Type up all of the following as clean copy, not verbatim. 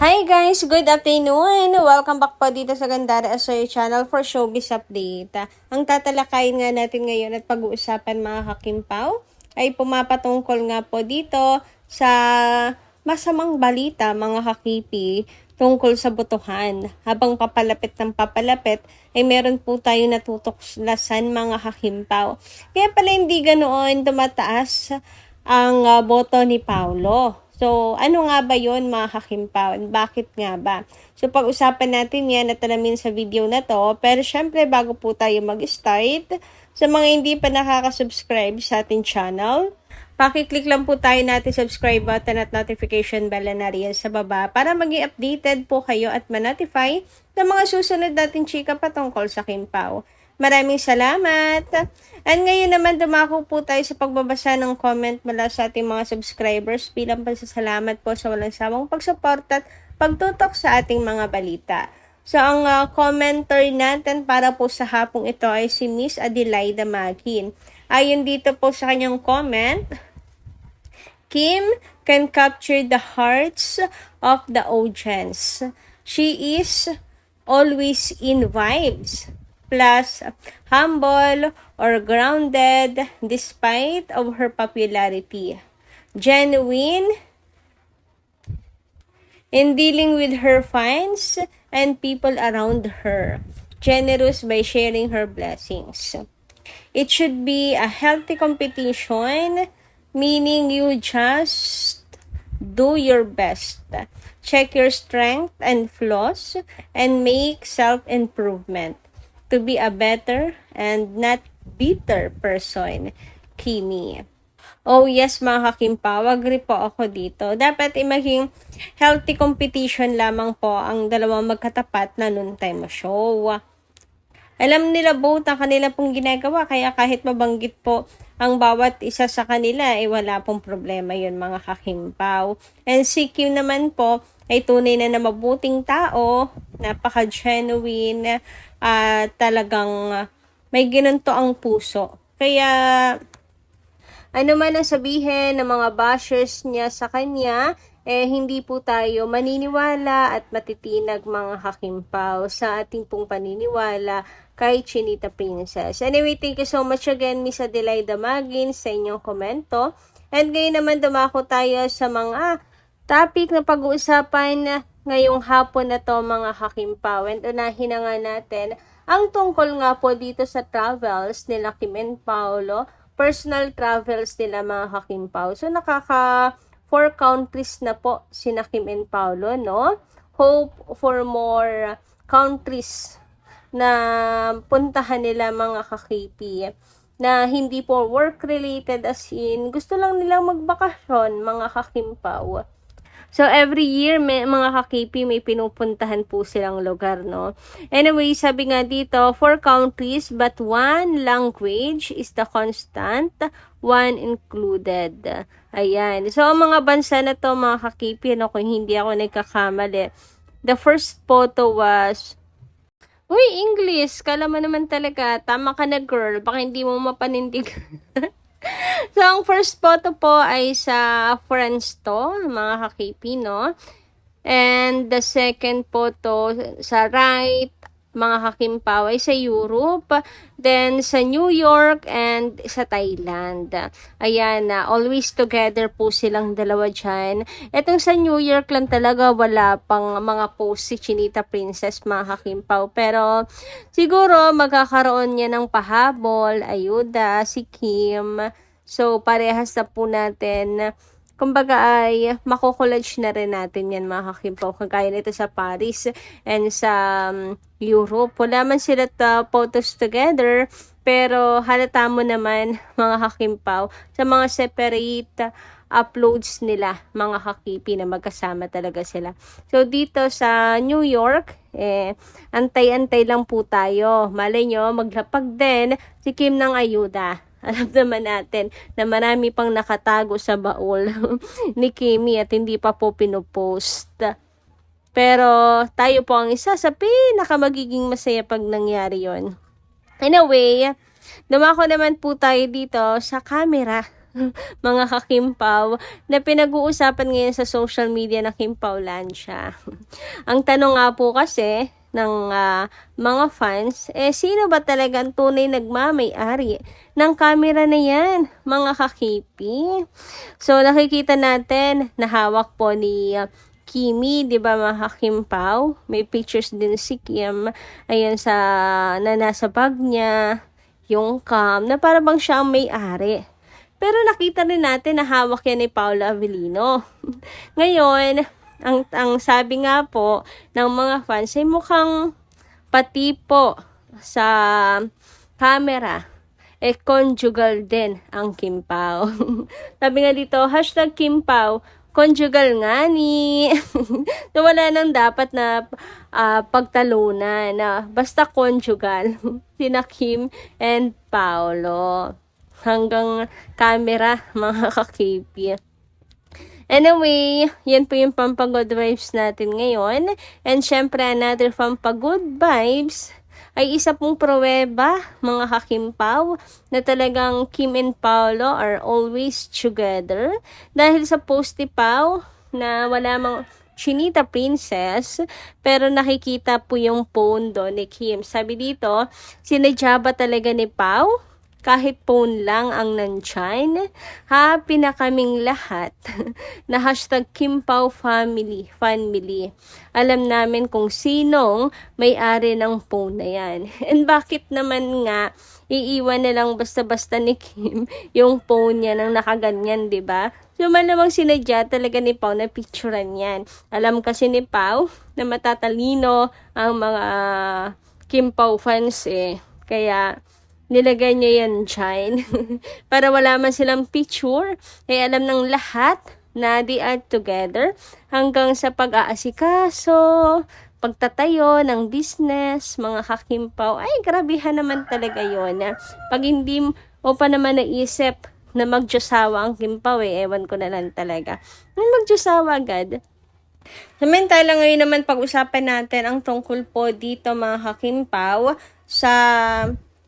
Hi guys! Good afternoon! Welcome back po dito sa Gandara Asoy Channel for Showbiz Update. Ang tatalakayin nga natin ngayon at pag-uusapan mga hakimpaw ay pumapatungkol nga po dito sa masamang balita mga hakipi tungkol sa botohan. Habang papalapit ng papalapit ay meron po tayo natutuklasan mga hakimpaw. Kaya pala hindi ganoon tumataas ang boto ni Paulo. So, ano nga ba yon mga hakimpaw? Bakit nga ba? So, pag-usapan natin yan at alamin sa video na to. Pero syempre, bago po tayo mag-start, sa mga hindi pa nakaka-subscribe sa ating channel, pakiclick lang po tayo natin subscribe button at notification bell na riyan sa baba para maging updated po kayo at ma-notify ng mga susunod natin chika patungkol sa Kimpaw. Maraming salamat! And ngayon naman dumako po tayo sa pagbabasa ng comment mula sa ating mga subscribers bilang pasasalamat po sa walang sawang pagsuporta at pagtutok sa ating mga balita. So ang commenter natin para po sa hapong ito ay si Miss Adelaida Magin. Ayon dito po sa kanyang comment, Kim can capture the hearts of the audience. She is always in vibes. Plus, humble or grounded despite of her popularity. Genuine in dealing with her fans and people around her. Generous by sharing her blessings. It should be a healthy competition, meaning you just do your best. Check your strength and flaws and make self-improvement to be a better and not bitter person, Kimi. Oh yes mga hakimpaw, agree po ako dito. Dapat maging healthy competition lamang po ang dalawang magkatapat na noontime show. Alam nila both ang kanila pong ginagawa, kaya kahit mabanggit po ang bawat isa sa kanila, wala pong problema yun mga hakimpaw. And si Kim naman po, ay tunay na mabuting tao, napaka-genuine, talagang may ginanto ang puso. Kaya, ano man ang sabihin ng mga bashers niya sa kanya, hindi po tayo maniniwala at matitinag mga hakimpaw sa ating pong paniniwala kay Chinita Princess. Anyway, thank you so much again, Miss Adelaida Magin, sa inyong komento. And ngayon naman dumako tayo sa mga topic na pag-uusapan ngayong hapon na to mga hakimpaw. And unahin na nga natin ang tungkol nga po dito sa travels nila Kim and Paulo, personal travels nila mga hakimpaw. So nakaka 4 countries na po sina Kim and Paulo, no? Hope for more countries na puntahan nila mga kakipi na hindi po work related, as in gusto lang nilang magbakasyon mga hakimpaw. So, every year, mga kakipi, may pinupuntahan po silang lugar, no? Anyway, sabi nga dito, 4 countries, but 1 language is the constant, 1 included. Ayan. So, ang mga bansa na to, mga kakipi, no, kung hindi ako nagkakamali, the first photo was, uy, English, kala mo naman talaga, tama ka na girl, baka hindi mo mapanindig. So, ang first photo po ay sa France to, mga kakipi, no? And the second photo sa right, mga hakimpaw, ay sa Europe, then sa New York, and sa Thailand. Ayan, always together po silang dalawa dyan. Etong sa New York lang talaga, wala pang mga post si Chinita Princess, mga hakimpaw. Pero, siguro, magkakaroon niya ng pahabol, ayuda, si Kim. So, parehas na po natin, kumbaga ay makukulage na rin natin yan mga hakimpaw. Kagaya nito sa Paris and sa Europe. Wala man sila photos together, pero halata mo naman mga hakimpaw sa mga separate uploads nila mga hakipi na magkasama talaga sila. So dito sa New York, antay-antay lang po tayo. Malay nyo, maglapag din si Kim ng ayuda. Alam naman natin na marami pang nakatago sa baul ni Kimi at hindi pa po pinopost. Pero tayo po ang isa sa pinakamagiging masaya pag nangyari yon. Anyway, dumako naman po tayo dito sa camera mga kakimpaw, na pinag-uusapan ngayon sa social media na Kimpawlansya. Ang tanong nga po kasi ng mga fans, sino ba talagang tunay nagmamay-ari ng camera na yan, mga kakipi? So, nakikita natin na hawak po ni Kimi, di ba mga kakimpaw? May pictures din si Kim, ayan na nasa bag niya, yung cam, na para bang siya ang may-ari. Pero nakita rin natin na hawak yan ni Paula Avellino. Ngayon, ang sabi nga po ng mga fans ay mukhang pati po sa camera, conjugal din ang Kimpaw. Sabi nga dito, #Kimpaw, conjugal nga ni. So, wala nang dapat na pagtalunan na basta conjugal. Sina Kim and Paolo. Hanggang camera, mga kakipi. Anyway, yan po yung pampagood vibes natin ngayon. And syempre, another pampagood vibes ay isa pong pruweba, mga kakimpaw, na talagang Kim and Paolo are always together. Dahil sa post ni Pao na wala mang Chinita Princess, pero nakikita po yung phone doon ni Kim. Sabi dito, sinadya ba talaga ni Pao? Kahit phone lang ang nandyan, happy na kaming lahat na #Kimpaw family. Alam namin kung sinong may-ari ng phone na yan. And bakit naman nga iiwan na lang basta-basta ni Kim yung phone niya nang nakaganyan, diba? So, malamang sinadya talaga ni Pao na picturean yan. Alam kasi ni Pao na matatalino ang mga Kimpaw fans Kaya, nilagay niya yan dyan. Para wala man silang picture, alam ng lahat na they are together hanggang sa pag-aasikaso, pagtatayo ng business, mga kakimpaw. Ay, grabihan naman talaga yun. Pag hindi mo pa naman naisip na magdiyosawa ang Kimpaw, ewan ko na lang talaga. Magdiyosawa agad. Samantala ngayon naman pag-usapan natin ang tungkol po dito, mga kakimpaw, sa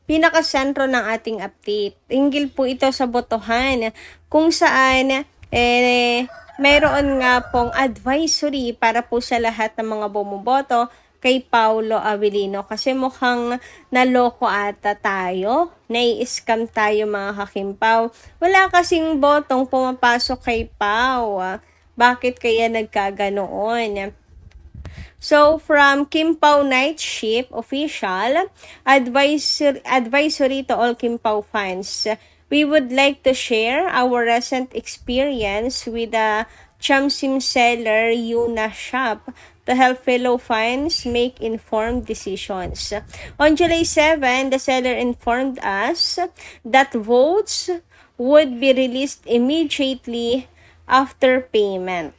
pinakasentro ng ating update. Hinggil po ito sa botohan kung saan mayroon nga pong advisory para po sa lahat ng mga bumoboto kay Paolo Avellino kasi mukhang naloko ata tayo, nai-scam tayo, mga kakimpaw. Wala kasing botong pumapasok kay Pao. Bakit kaya nagkaganoon? So, from Kimpaw Night Ship Official, advisory to all Kimpaw fans. We would like to share our recent experience with the Chamsim seller Yuna Shop to help fellow fans make informed decisions. On July 7, the seller informed us that votes would be released immediately after payment.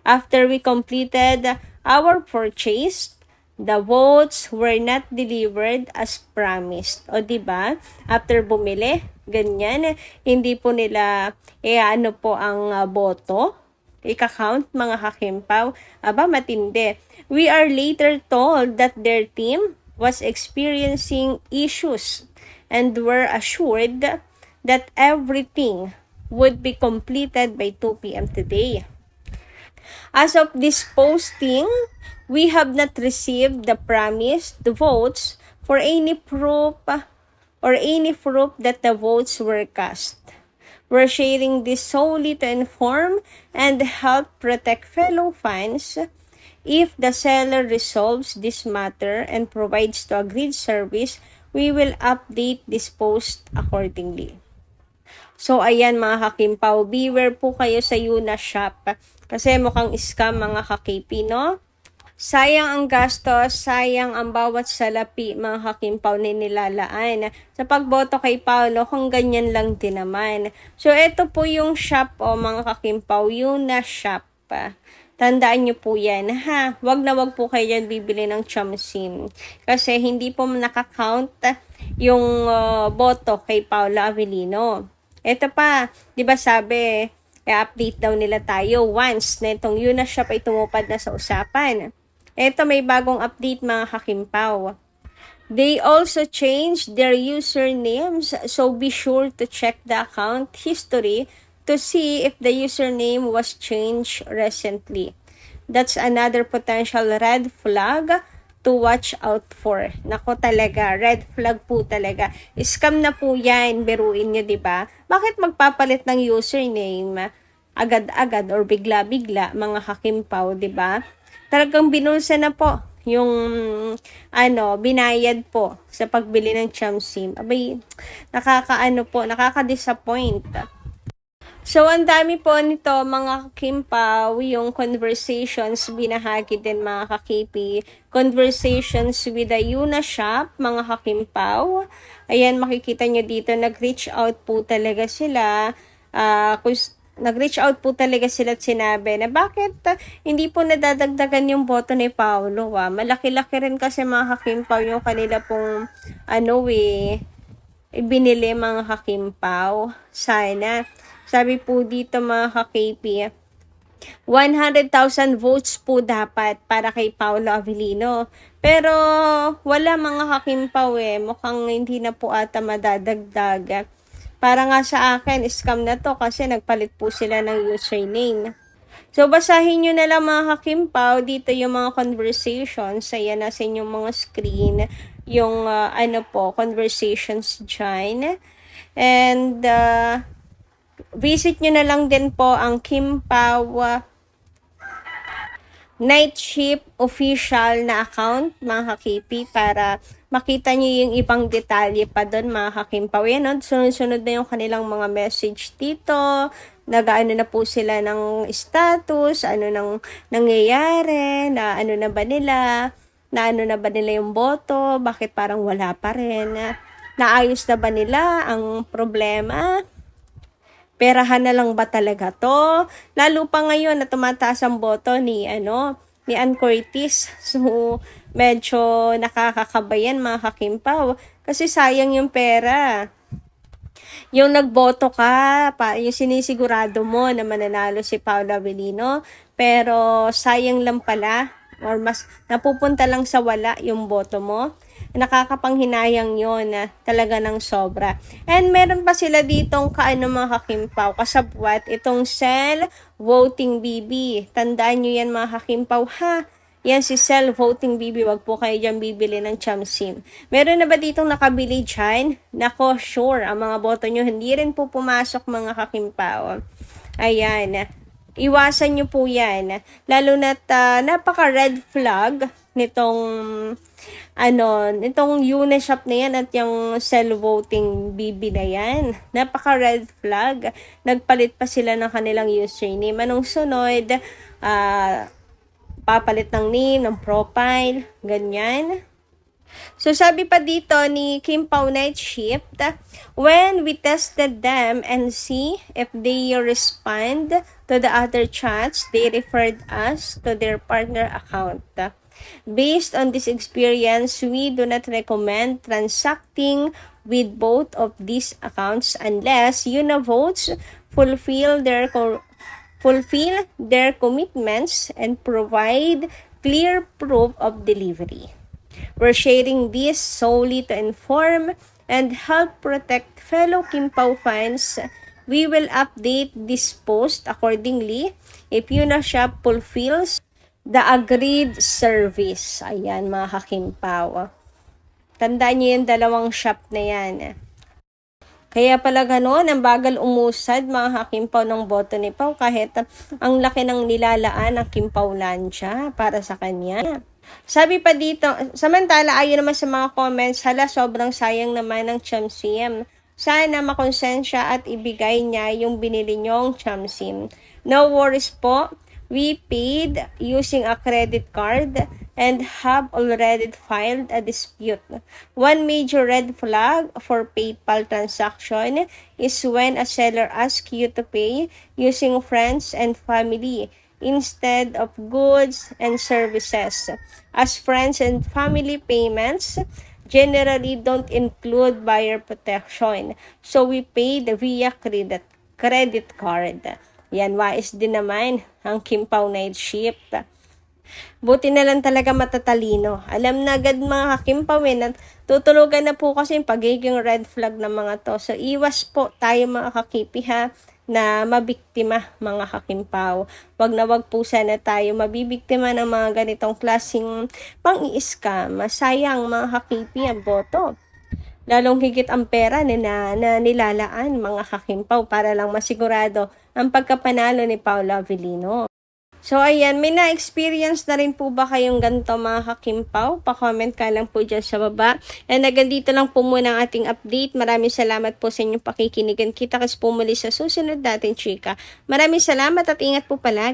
After we completed our purchase, the votes were not delivered as promised. O diba? After bumili, ganyan, hindi po nila ano po ang boto, ika-count, mga kakimpaw. Aba, matindi. We are later told that their team was experiencing issues and were assured that everything would be completed by 2 p.m. today. As of this posting, we have not received the promised votes for any proof that the votes were cast. We're sharing this solely to inform and help protect fellow fans. If the seller resolves this matter and provides to agreed service, we will update this post accordingly. So, ayan, mga kakimpaw, beware po kayo sa Yuna Shop. Kasi mukhang scam, mga kakipi, no? Sayang ang gastos, sayang ang bawat salapi, mga kakimpaw, na nilalaan. Sa pagboto kay Paolo, kung ganyan lang din naman. So, ito po yung shop, mga kakimpaw, Yuna Shop. Tandaan nyo po yan, ha? Wag na wag po kayo dyan bibili ng Chamsim. Kasi hindi po nakakount yung boto kay Paolo Avellino. Ito pa, di ba sabi, update daw nila tayo once na itong Yuna Shop ay tumupad na sa usapan. Ito, may bagong update, mga kakimpaw. They also changed their usernames, so be sure to check the account history to see if the username was changed recently. That's another potential red flag to watch out for. Nako talaga, red flag po talaga. Scam na po yan, biruin nyo, di ba? Bakit magpapalit ng username agad-agad or bigla-bigla, mga hakimpaw, di ba? Talagang binulsa na po yung binayad po sa pagbili ng Chamsim. Abay, nakaka-disappoint. So, ang dami po nito, mga kakimpaw, yung conversations, binahagi din mga kakipi. Conversations with the Yuna shop, mga kakimpaw. Ayan, makikita nyo dito, nag-reach out po talaga sila. Nag-reach out po talaga sila at sinabi na bakit hindi po nadadagdagan yung boto ni Paulo. Malaki-laki rin kasi mga kakimpaw yung kanila pong ibinili mga kakimpaw. Sana. Sabi po dito mga ka-KP, 100,000 votes po dapat para kay Paolo Avellino. Pero wala mga hakimpaw mukhang hindi na po ata madadagdag. Para nga sa akin, scam na to kasi nagpalit po sila ng username. So, basahin nyo na lang mga hakimpaw, dito yung mga conversations. Ayan na sa inyong mga screen, yung conversations dyan. And, visit nyo na lang din po ang Kimpaw Night Shift official na account, mga kakipi, para makita nyo yung ibang detalye pa doon, mga kakimpaw. Yan, sunod-sunod na yung kanilang mga message dito. Nag-ano na po sila ng status, ano nang nangyayari, na ano na ba nila, yung boto, bakit parang wala pa rin, naayos na ba nila ang problema. Perahan na lang ba talaga to? Lalo pa ngayon na tumataas ang boto ni Ann Curtis. So, medyo nakakakabayan mga kakimpaw. Kasi sayang yung pera. Yung nagboto ka, yung sinisigurado mo na mananalo si Paolo Avellino, pero sayang lang pala, or mas napupunta lang sa wala yung boto mo. Nakakapanghinayang yon na talaga ng sobra. And meron pa sila ditong mga hakimpaw, kasabwat itong Cell Voting BB. Tandaan nyo yan mga hakimpaw ha. Yan si Cell Voting BB, wag po kayo dyan bibili ng Chamsim. Meron na ba ditong nakabili dyan? Nako, sure, ang mga boto nyo hindi rin po pumasok mga hakimpaw. Ayan, iwasan nyo po yan. Lalo na't napaka-red flag nitong Unishop na yan at yung Cell Voting BB na yan. Napaka-red flag. Nagpalit pa sila ng kanilang username. Anong sunod? Papalit ng name, ng profile, ganyan. So, sabi pa dito ni Kimpaw Night Shift, when we tested them and see if they respond to the other chats, they referred us to their partner account. Based on this experience, we do not recommend transacting with both of these accounts unless Univotes fulfill their commitments and provide clear proof of delivery. We're sharing this solely to inform and help protect fellow Kimpaw fans. We will update this post accordingly if Unishop fulfills the agreed service. Ayan mga kakimpaw. Tandaan nyo yung dalawang shop na yan. Kaya pala gano'n, ang bagal umusad mga hakimpaw ng boto ni Pau kahit ang laki ng nilalaan ng Kimpaw Lancia para sa kanya. Sabi pa dito, samantala ayon naman sa mga comments, sobrang sayang naman ng Chamsim. Sana makonsensya at ibigay niya yung binili niyong Chamsim. No worries po. We paid using a credit card and have already filed a dispute. One major red flag for PayPal transaction is when a seller asks you to pay using friends and family instead of goods and services, as friends and family payments generally don't include buyer protection. So we paid via credit card. Yan, wais din naman ang Kimpaw Night Shift. Buti na lang talaga matatalino. Alam na agad mga kakimpawin at tutulugan na po kasi yung pagiging red flag ng mga to. So, iwas po tayo mga kakipi ha na mabiktima mga kakimpaw. Wag na wag po sana tayo mabibiktima ng mga ganitong klaseng pang-i-scam. Masayang mga kakipi ang boto. Lalong higit ang pera na nilalaan mga kakimpaw para lang masigurado ang pagkapanalo ni Paula Avellino. So, ayan, may na-experience na rin po ba kayong ganito mga kakimpaw? Pa-comment ka lang po dyan sa baba. And hanggang dito lang po muna ang ating update. Maraming salamat po sa inyong pakikinigan. Kita kasi po muli sa susunod natin, chika. Maraming salamat at ingat po palagi.